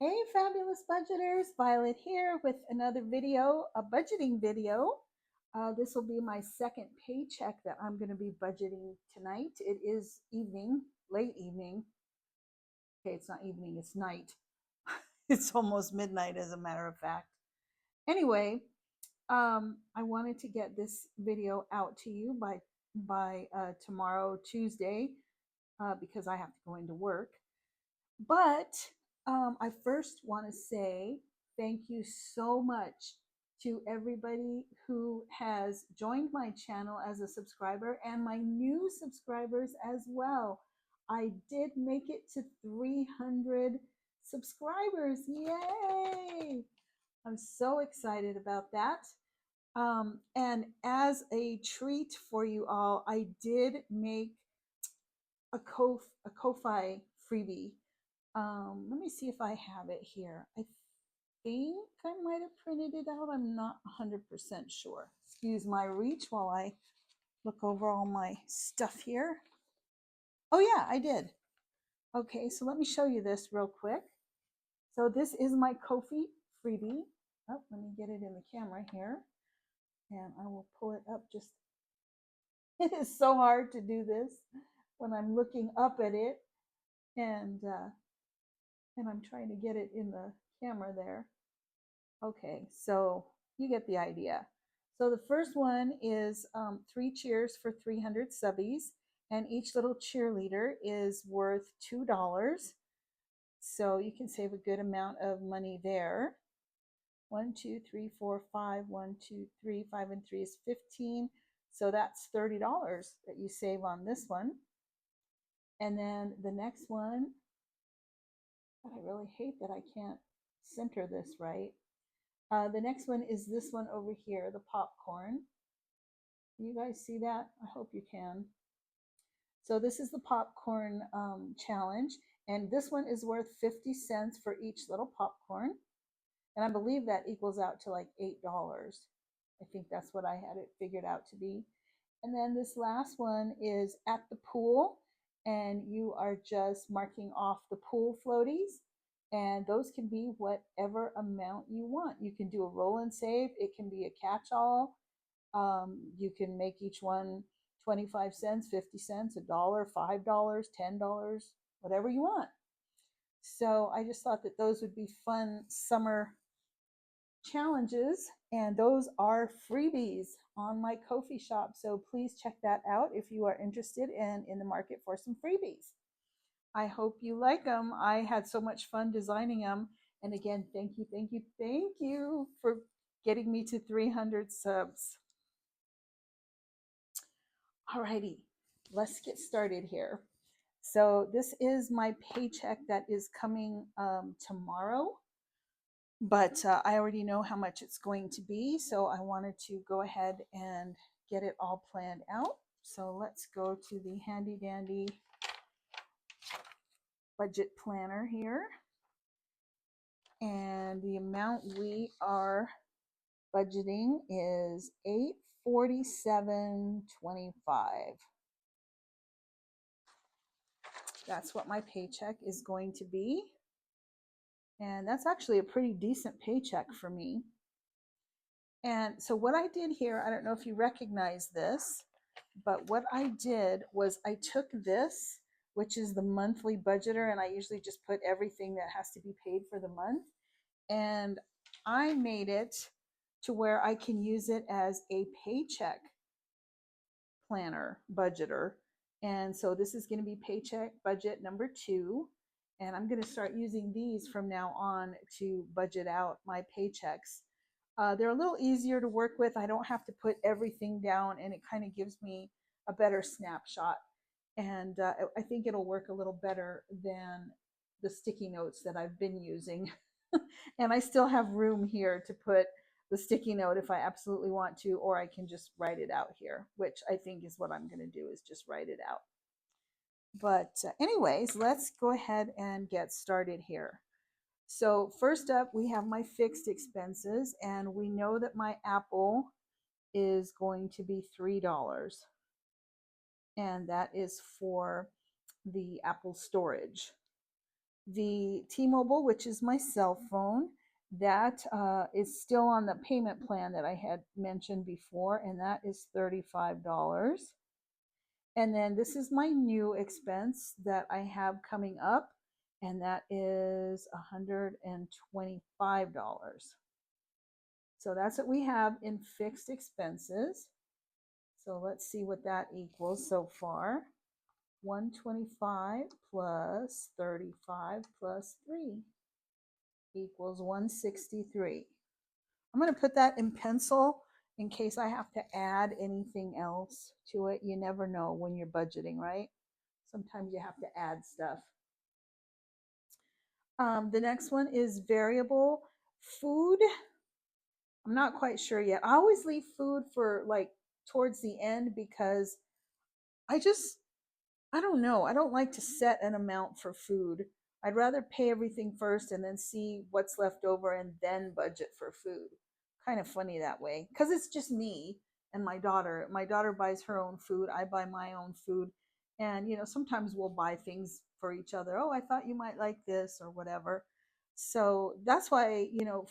Hey, fabulous budgeters, Violet here with another video, a budgeting video. This will be my second paycheck that I'm going to be budgeting tonight. It is evening, late evening. Okay, it's not evening, it's night. It's almost midnight, as a matter of fact. Anyway, I wanted to get this video out to you by tomorrow, Tuesday, because I have to go into work. But I first want to say thank you so much to everybody who has joined my channel as a subscriber and my new subscribers as well. I did make it to 300 subscribers. Yay! I'm so excited about that. And as a treat for you all, I did make a Ko-Fi freebie. Let me see if I have it here. I think I might have printed it out. I'm not 100% sure. Excuse my reach while I look over all my stuff here. Oh yeah, I did. Okay, so let me show you this real quick. So this is my Ko-Fi freebie. Oh, let me get it in the camera here. And I will pull it up just, it is so hard to do this when I'm looking up at it and I'm trying to get it in the camera there. Okay, so you get the idea. So the first one is 3 cheers for 300 subbies, and each little cheerleader is worth $2. So you can save a good amount of money there. 1, 2, 3, 4, 5. 1, 2, 3, 5, and 3 is 15. So that's $30 that you save on this one. And then the next one, I really hate that I can't center this right. The next one is this one over here, the popcorn. Can you guys see that? I hope you can. So this is the popcorn challenge, and this one is worth 50 cents for each little popcorn. And I believe that equals out to like $8. I think that's what I had it figured out to be. And then this last one is at the pool, and you are just marking off the pool floaties, and those can be whatever amount you want. You can do a roll and save, it can be a catch-all. You can make each one 25 cents, 50 cents, a dollar, $5, $10, whatever you want. So I just thought that those would be fun summer challenges, and those are freebies on my Ko-fi shop. So please check that out if you are interested and in the market for some freebies. I hope you like them. I had so much fun designing them. And again, thank you, thank you, thank you for getting me to 300 subs. Alrighty, let's get started here. So this is my paycheck that is coming tomorrow, but I already know how much it's going to be, so I wanted to go ahead and get it all planned out. So let's go to the handy dandy budget planner here. And the amount we are budgeting is $847.25. That's what my paycheck is going to be. And that's actually a pretty decent paycheck for me. And so what I did here, I don't know if you recognize this, but what I did was I took this, which is the monthly budgeter, and I usually just put everything that has to be paid for the month. And I made it to where I can use it as a paycheck planner budgeter. And so this is going to be paycheck budget number 2. And I'm going to start using these from now on to budget out my paychecks. They're a little easier to work with. I don't have to put everything down, and it kind of gives me a better snapshot. And I think it'll work a little better than the sticky notes that I've been using. And I still have room here to put the sticky note if I absolutely want to, or I can just write it out here, which I think is what I'm going to do, is just write it out. But anyways, let's go ahead and get started here. So first up, we have my fixed expenses, and we know that my Apple is going to be $3, and that is for the Apple storage. The T-Mobile, which is my cell phone, that is still on the payment plan that I had mentioned before, and that is $35. And then this is my new expense that I have coming up, and that is $125. So that's what we have in fixed expenses. So let's see what that equals so far. 125 plus 35 plus 3 equals 163. I'm going to put that in pencil in case I have to add anything else to it. You never know when you're budgeting, right? Sometimes you have to add stuff. The next one is variable food. I'm not quite sure yet. I always leave food for like towards the end because I just, I don't know. I don't like to set an amount for food. I'd rather pay everything first and then see what's left over and then budget for food. Kind of funny that way because it's just me and my daughter. My daughter buys her own food. I buy my own food. And, sometimes we'll buy things for each other. Oh, I thought you might like this or whatever. So that's why,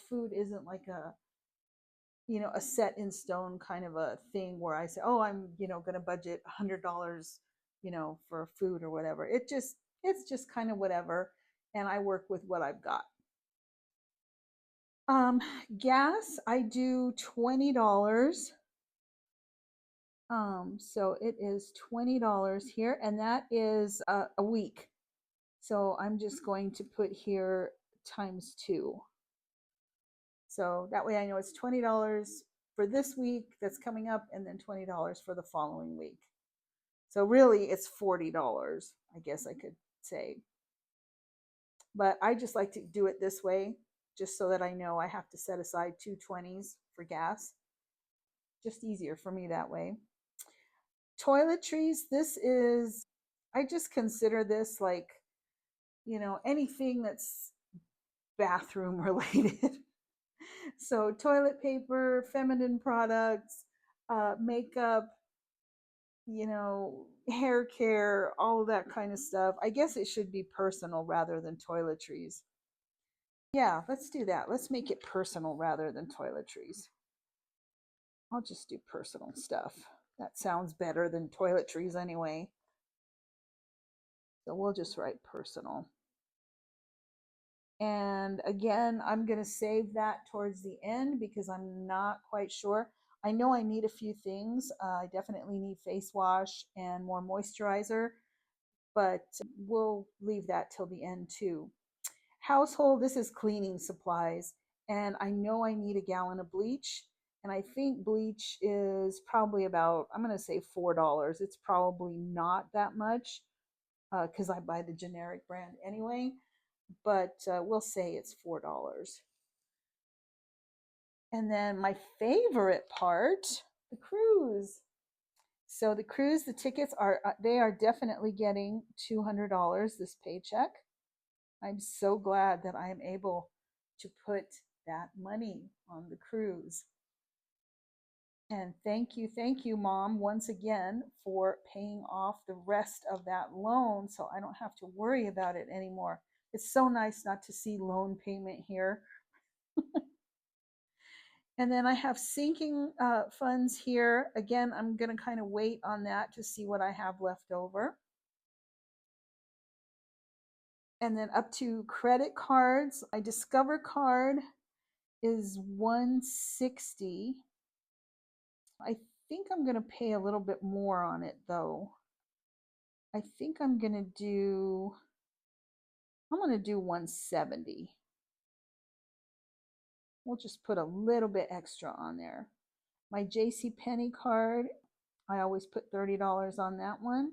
food isn't like a set in stone kind of a thing where I say, oh, I'm, going to budget $100, for food or whatever. It's just kind of whatever. And I work with what I've got. Um, Gas, I do $20. So it is $20 here, and that is a week. So I'm just going to put here times 2. So that way I know it's $20 for this week that's coming up, and then $20 for the following week. So really it's $40, I guess I could say. But I just like to do it this way, just so that I know I have to set aside 2 20s for gas. Just easier for me that way. Toiletries, this is, I just consider this like, anything that's bathroom related. So toilet paper, feminine products, makeup, hair care, all of that kind of stuff. I guess it should be personal rather than toiletries. Yeah, let's do that. Let's make it personal rather than toiletries. I'll just do personal stuff. That sounds better than toiletries anyway. So we'll just write personal. And again, I'm going to save that towards the end because I'm not quite sure. I know I need a few things. I definitely need face wash and more moisturizer, but we'll leave that till the end too. Household, this is cleaning supplies. And I know I need a gallon of bleach. And I think bleach is probably about, I'm going to say $4. It's probably not that much because I buy the generic brand anyway, but we'll say it's $4. And then my favorite part, the cruise. So the cruise, the tickets are, they are definitely getting $200 this paycheck. I'm so glad that I am able to put that money on the cruise. And thank you, Mom, once again for paying off the rest of that loan so I don't have to worry about it anymore. It's so nice not to see loan payment here. And then I have sinking funds here. Again, I'm going to kind of wait on that to see what I have left over. And then up to credit cards. My Discover card is $160. I think I'm going to pay a little bit more on it though. I think I'm going to do $170. We'll just put a little bit extra on there. My JCPenney card, I always put $30 on that one.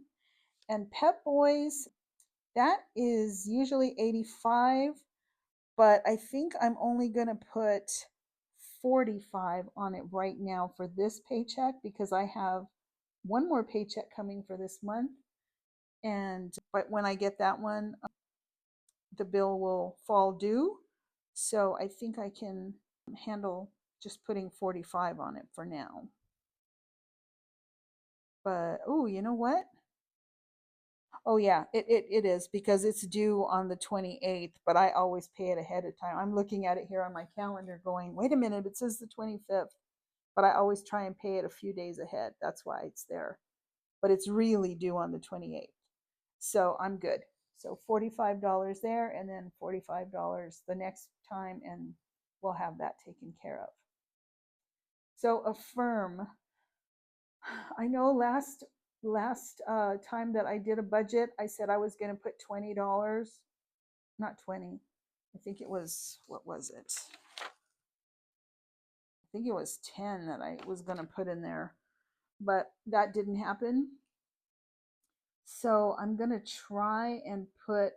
And Pep Boys, that is usually 85, but I think I'm only going to put 45 on it right now for this paycheck because I have one more paycheck coming for this month. And but when I get that one, the bill will fall due. So I think I can handle just putting 45 on it for now. But oh, you know what? Oh yeah, it is because it's due on the 28th, but I always pay it ahead of time. I'm looking at it here on my calendar going, wait a minute, it says the 25th, but I always try and pay it a few days ahead. That's why it's there. But it's really due on the 28th. So I'm good. So $45 there and then $45 the next time, and we'll have that taken care of. So Affirm. I know last time that I did a budget, I said I was going to put $20, not 20. I think it was, what was it? I think it was 10 that I was going to put in there, but that didn't happen. So I'm going to try and put,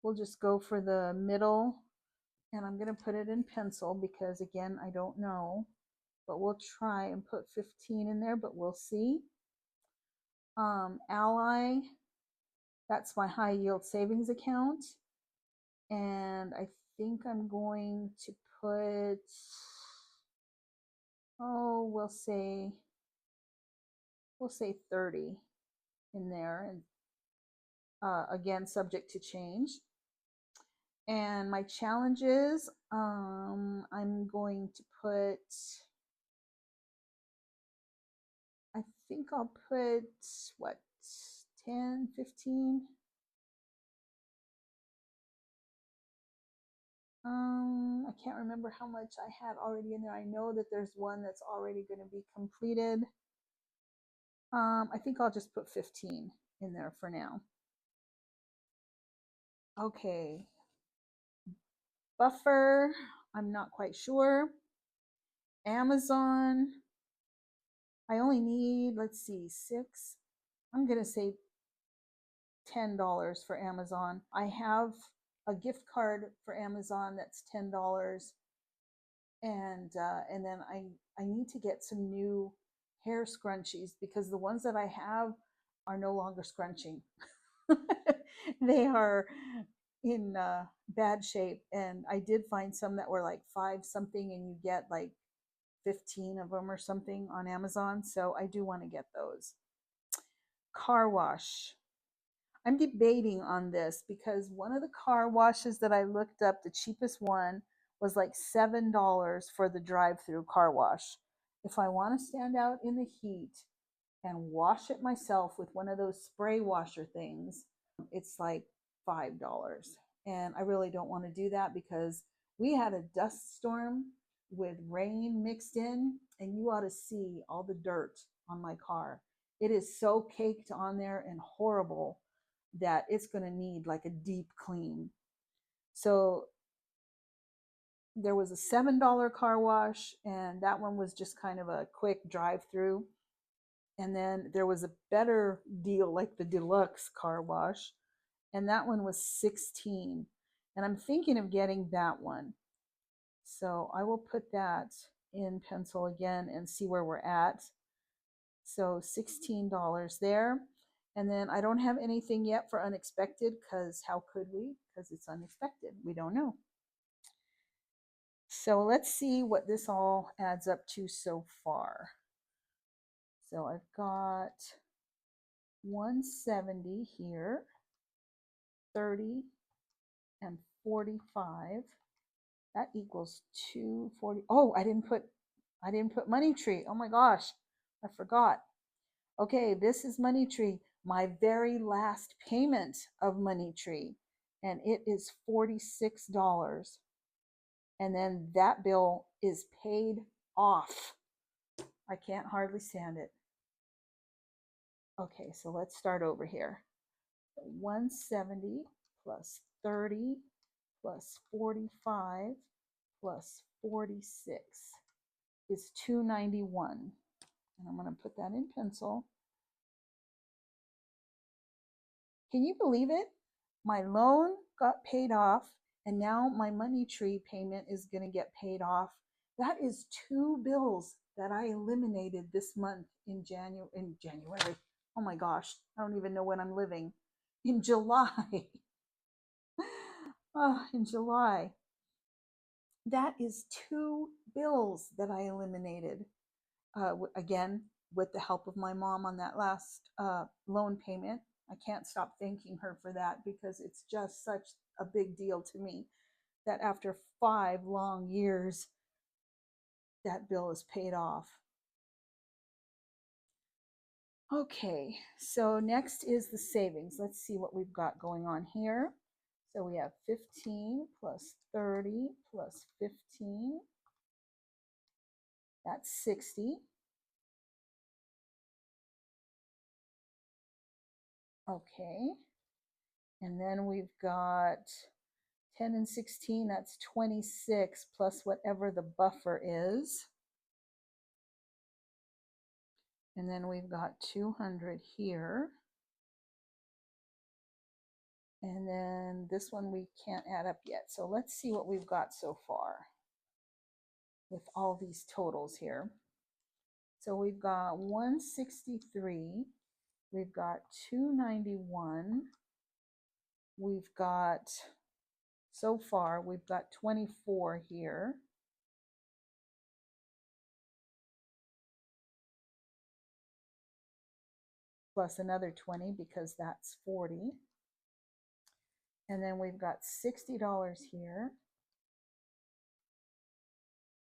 we'll just go for the middle, and I'm going to put it in pencil because again, I don't know, but we'll try and put 15 in there, but we'll see. Ally, that's my high yield savings account. And I think I'm going to put, oh, we'll say 30 in there, and again, subject to change. And my challenges, I'm going to put, I think I'll put, what, 10, 15? I can't remember how much I had already in there. I know that there's one that's already going to be completed. I think I'll just put 15 in there for now. Okay. Buffer, I'm not quite sure. Amazon, I only need, let's see, 6. I'm going to say $10 for Amazon. I have a gift card for Amazon that's $10. And then I need to get some new hair scrunchies because the ones that I have are no longer scrunching. They are in bad shape, and I did find some that were like 5 something, and you get like 15 of them or something on Amazon. So I do want to get those. Car wash. I'm debating on this because one of the car washes that I looked up, the cheapest one was like $7 for the drive-through car wash. If I want to stand out in the heat and wash it myself with one of those spray washer things, it's like $5. And I really don't want to do that because we had a dust storm with rain mixed in, and you ought to see all the dirt on my car. It is so caked on there and horrible that it's going to need like a deep clean. So there was a $7 car wash, and that one was just kind of a quick drive through. And then there was a better deal, like the deluxe car wash, and that one was 16. And I'm thinking of getting that one. So I will put that in pencil again and see where we're at. So $16 there. And then I don't have anything yet for unexpected because how could we? Because it's unexpected. We don't know. So let's see what this all adds up to so far. So I've got 170 here, 30, and 45. That equals 240. Oh, I didn't put Money Tree. Oh my gosh, I forgot. Okay, this is Money Tree, my very last payment of Money Tree, and it is $46. And then that bill is paid off. I can't hardly stand it. Okay, so let's start over here. 170 plus 30 plus 45 plus 46 is 291. And I'm going to put that in pencil. Can you believe it? My loan got paid off, and now my Money Tree payment is going to get paid off. That is 2 bills that I eliminated this month in January. Oh my gosh, I don't even know when I'm living. In July. Oh, in July. That is 2 bills that I eliminated. Again, with the help of my mom on that last loan payment. I can't stop thanking her for that because it's just such a big deal to me that after 5 long years, that bill is paid off. Okay, so next is the savings. Let's see what we've got going on here. So we have 15 plus 30 plus 15. That's 60. Okay. And then we've got 10 and 16, that's 26 plus whatever the buffer is. And then we've got 200 here. And then this one we can't add up yet. So let's see what we've got so far with all these totals here. So we've got 163, we've got 291, we've got, so far, we've got 24 here. Plus another 20 because that's 40. And then we've got $60 here.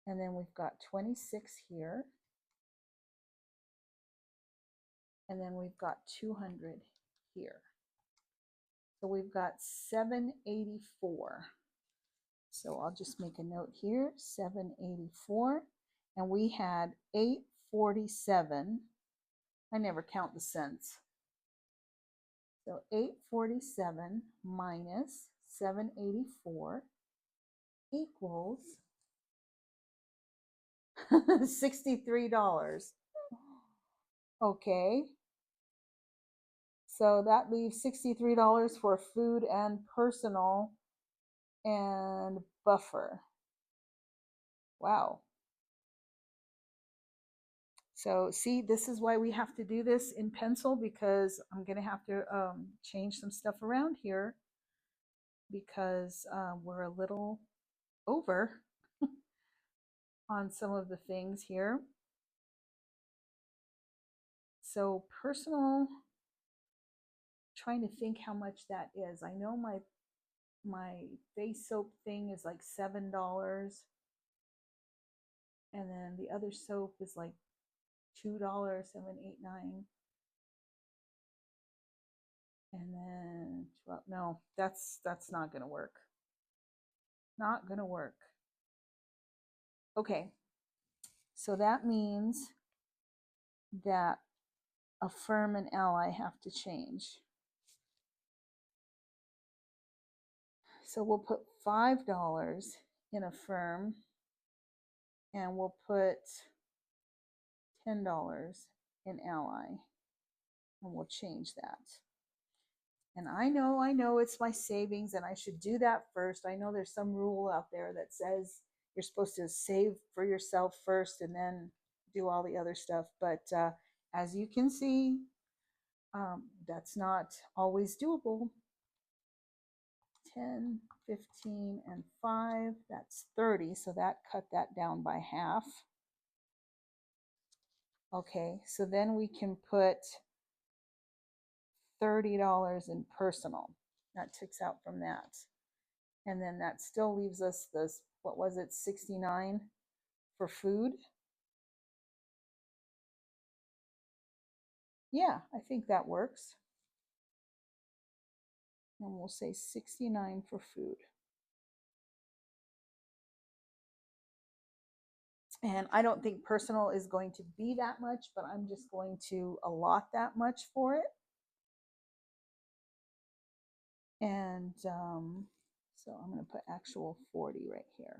And then we've got 26 here. And then we've got 200 here. So we've got 784. So I'll just make a note here, 784. And we had 847. I never count the cents. So 847 minus 784 equals $63. Okay. So that leaves $63 for food and personal and buffer. Wow. So see, this is why we have to do this in pencil, because I'm going to have to change some stuff around here because we're a little over on some of the things here. So personal, trying to think how much that is. I know my face soap thing is like $7, and then the other soap is like $2, 789. And then, well, no, that's not gonna work. Not gonna work. Okay, so that means that Affirm and Ally have to change. So we'll put $5 in Affirm, and we'll put $10 in Ally, and we'll change that. And I know it's my savings and I should do that first. I know there's some rule out there that says you're supposed to save for yourself first and then do all the other stuff. But as you can see, that's not always doable. 10, 15, and 5, that's 30. So that cut that down by half. Okay, so then we can put $30 in personal. That takes out from that. And then that still leaves us this, what was it, 69 for food? Yeah, I think that works. And we'll say 69 for food. And I don't think personal is going to be that much, but I'm just going to allot that much for it. And so I'm going to put actual 40 right here.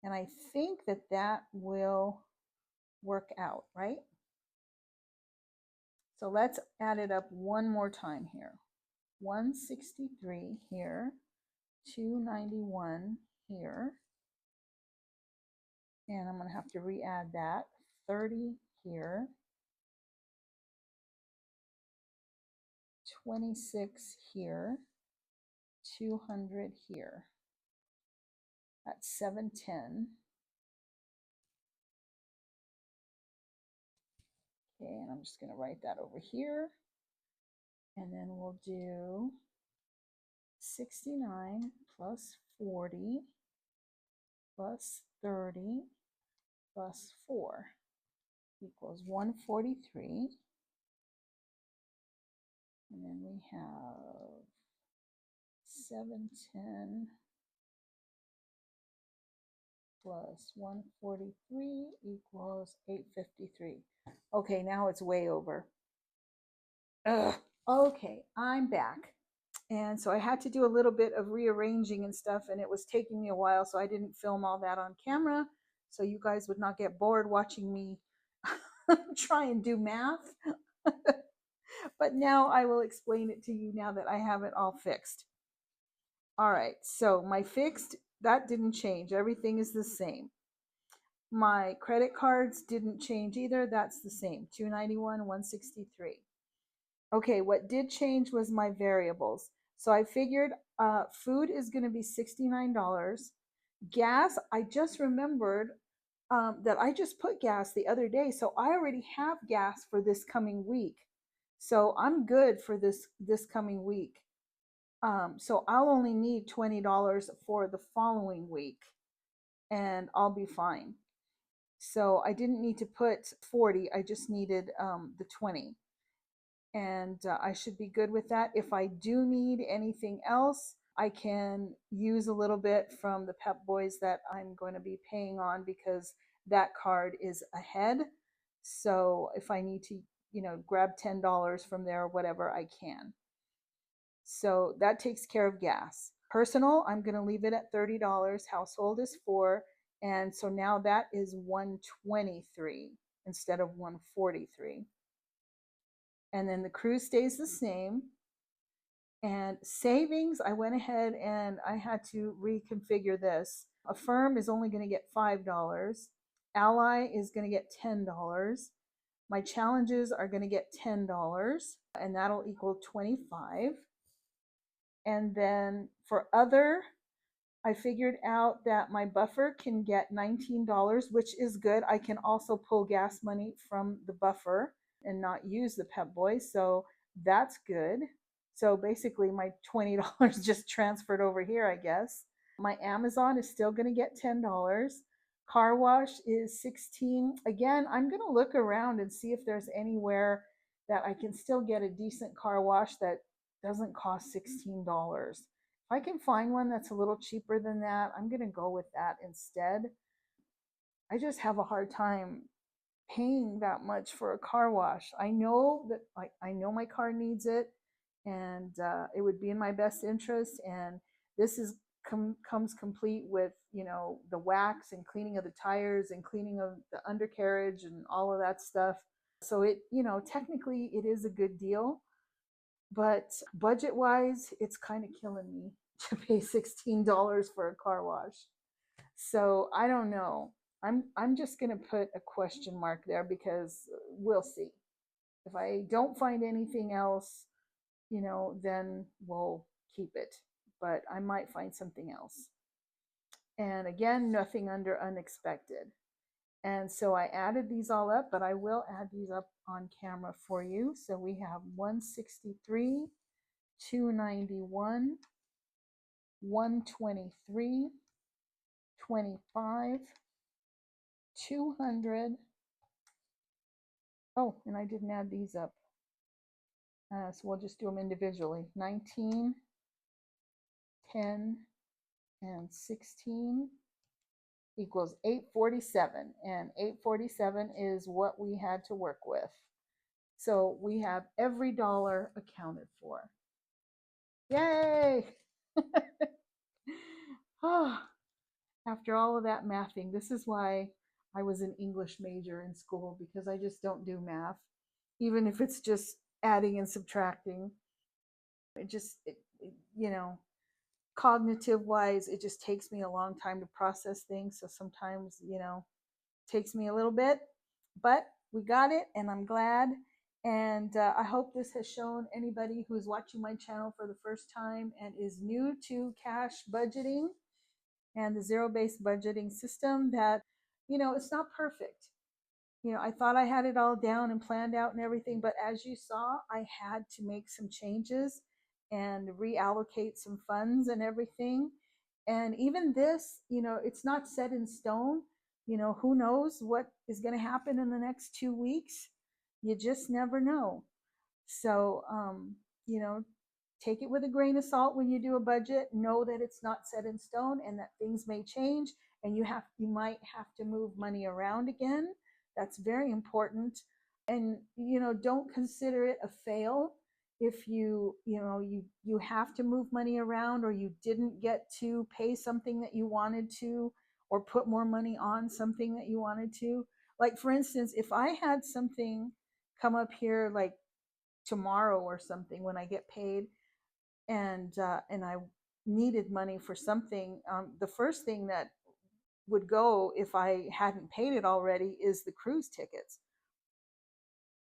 And I think that that will work out, right? So let's add it up one more time here. 163 here, 291 here, and I'm going to have to re-add that, 30 here, 26 here, 200 here. That's 710. Okay, and I'm just going to write that over here. And then we'll do 69 plus 40 plus 30 plus 4 equals 143. And then we have 710 plus 143 equals 853. Okay, now it's way over. Ugh. Okay, I'm back. And so I had to do a little bit of rearranging and stuff, and it was taking me a while, so I didn't film all that on camera, so you guys would not get bored watching me try and do math. But now I will explain it to you now that I have it all fixed. All right, so my fixed, that didn't change. Everything is the same. My credit cards didn't change either. That's the same, 291, 163. Okay, what did change was my variables. So I figured food is going to be $69. Gas, I just remembered that I just put gas the other day, so I already have gas for this coming week. So I'm good for this coming week. So I'll only need $20 for the following week, and I'll be fine. So I didn't need to put 40. I just needed the 20. And I should be good with that. If I do need anything else, I can use a little bit from the Pep Boys that I'm going to be paying on because that card is ahead. So if I need to, grab $10 from there or whatever, I can. So that takes care of gas. Personal, I'm going to leave it at $30. Household is 4. And so now that is 123 instead of 143. And then the cruise stays the same. And savings, I went ahead and I had to reconfigure this. Affirm is only going to get $5. Ally is going to get $10. My challenges are going to get $10, and that'll equal 25. And then for other, I figured out that my buffer can get $19, which is good. I can also pull gas money from the buffer and not use the Pep Boys, so that's good. So basically my $20 just transferred over here, I guess. My Amazon is still going to get $10. Car wash is 16. Again, I'm going to look around and see if there's anywhere that I can still get a decent car wash that doesn't cost $16. If I can find one that's a little cheaper than that, I'm going to go with that instead. I just have a hard time paying that much for a car wash. I know that I know my car needs it, and it would be in my best interest. And this is comes complete with the wax and cleaning of the tires and cleaning of the undercarriage and all of that stuff. So it technically it is a good deal, but budget wise, it's kind of killing me to pay $16 for a car wash. So I don't know. I'm just gonna put a question mark there because we'll see. If I don't find anything else, then we'll keep it. But I might find something else. And again, nothing under unexpected. And so I added these all up, but I will add these up on camera for you. So we have 163, 291, 123, 25, 200. Oh, and I didn't add these up. So we'll just do them individually. 19, 10, and 16 equals 847. And 847 is what we had to work with. So we have every dollar accounted for. Yay! Oh, after all of that mathing, this is why I was an English major in school, because I just don't do math, even if it's just adding and subtracting. It just, cognitive wise, it just takes me a long time to process things. So sometimes, it takes me a little bit, but we got it, and I'm glad. And I hope this has shown anybody who's watching my channel for the first time and is new to cash budgeting and the zero-based budgeting system that, it's not perfect. I thought I had it all down and planned out and everything, but as you saw, I had to make some changes and reallocate some funds and everything. And even this, it's not set in stone. Who knows what is going to happen in the next 2 weeks? You just never know. So, you know, take it with a grain of salt when you do a budget. Know that it's not set in stone and that things may change, and you might have to move money around again. That's very important. And don't consider it a fail if you have to move money around, or you didn't get to pay something that you wanted to, or put more money on something that you wanted to. Like, for instance, if I had something come up here like tomorrow or something when I get paid, and I needed money for something, the first thing that would go if I hadn't paid it already is the cruise tickets.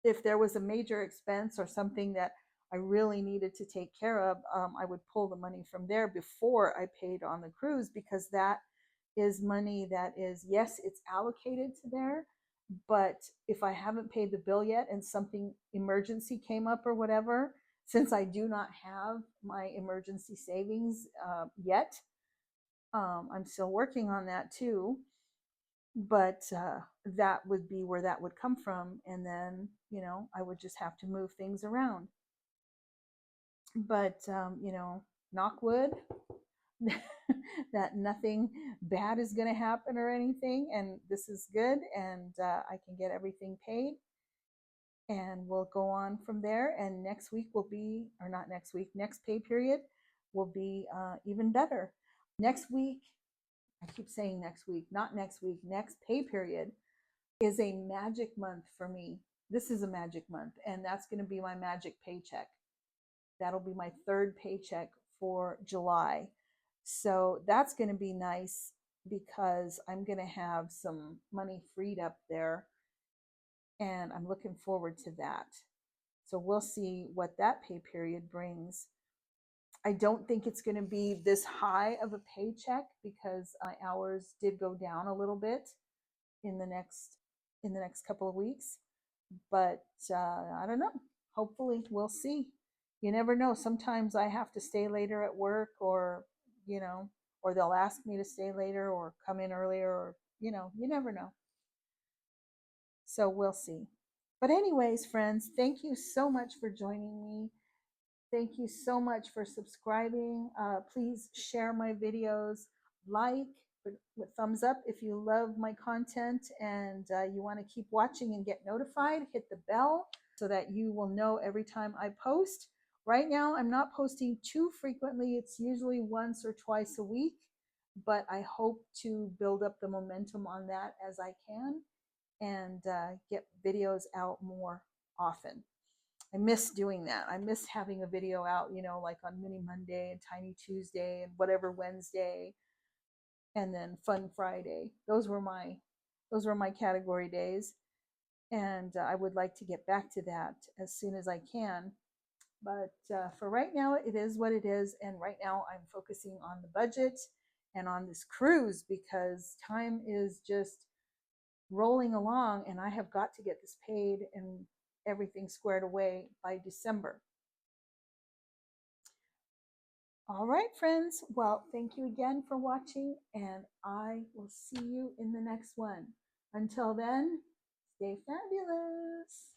If there was a major expense or something that I really needed to take care of, I would pull the money from there before I paid on the cruise, because that is money that is, yes, it's allocated to there, but if I haven't paid the bill yet and something emergency came up or whatever, since I do not have my emergency savings yet, I'm still working on that too. But that would be where that would come from. And then, I would just have to move things around. But, knock wood, that nothing bad is going to happen or anything. And this is good. And I can get everything paid. And we'll go on from there. And next week will be, or not next week, next pay period will be even better. Next week, I keep saying next week, not next week, next pay period is a magic month for me. This is a magic month, and that's going to be my magic paycheck. That'll be my third paycheck for July. So that's going to be nice because I'm going to have some money freed up there, and I'm looking forward to that. So we'll see what that pay period brings. I don't think it's going to be this high of a paycheck because my hours did go down a little bit in the next couple of weeks, but I don't know. Hopefully, we'll see. You never know. Sometimes I have to stay later at work, or or they'll ask me to stay later or come in earlier, or you never know. So we'll see. But anyways, friends, thank you so much for joining me. Thank you so much for subscribing. Please share my videos, like, with thumbs up if you love my content and you want to keep watching and get notified. Hit the bell so that you will know every time I post. Right now, I'm not posting too frequently. It's usually once or twice a week, but I hope to build up the momentum on that as I can and get videos out more often. I miss doing that. I miss having a video out, like on Mini Monday and Tiny Tuesday and whatever Wednesday, and then Fun Friday. Those were my category days, and I would like to get back to that as soon as I can. But for right now, it is what it is, and right now I'm focusing on the budget and on this cruise because time is just rolling along, and I have got to get this paid and everything squared away by December. All right, friends. Well, thank you again for watching, and I will see you in the next one. Until then, stay fabulous.